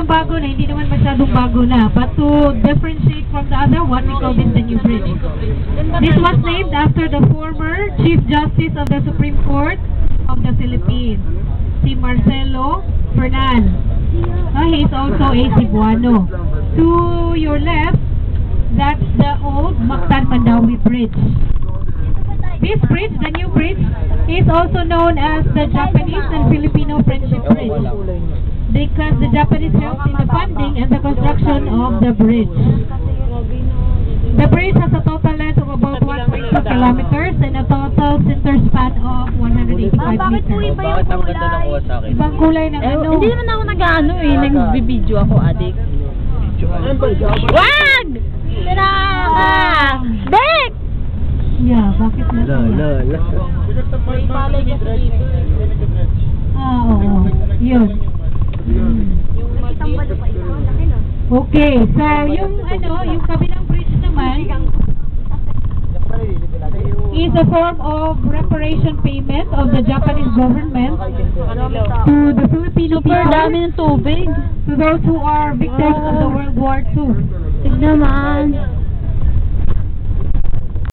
yung bago na, hindi naman masyadong bago na. But to differentiate from the other one, we call this the new bridge. This was named after the former Chief Justice of the Supreme Court of the Philippines, si Marcelo Fernan. He is also a Cebuano. To your left, that's the old Mactan Mandawi Bridge. This bridge, the new bridge, is also known as the Japanese and Filipino Friendship Bridge, because the Japanese helped in the funding and the construction of the bridge. The bridge has a total length of about 1.2 kilometers and a total center span of 185 Bakit po meters. iba yung kulay? Ibang kulay ng ano? Hindi naman ako nag-ano nag-video ako, adik. Wag! Tira ka! Dek! Yeah, bakit na? May palay kasi dito. Oo. Yun. Okay, so yung yung kabilang bridge naman is a form of reparation payment of the Japanese government to the Filipino people, Super dami ng tubig. to those who are victims of the World War II. Tignan naman.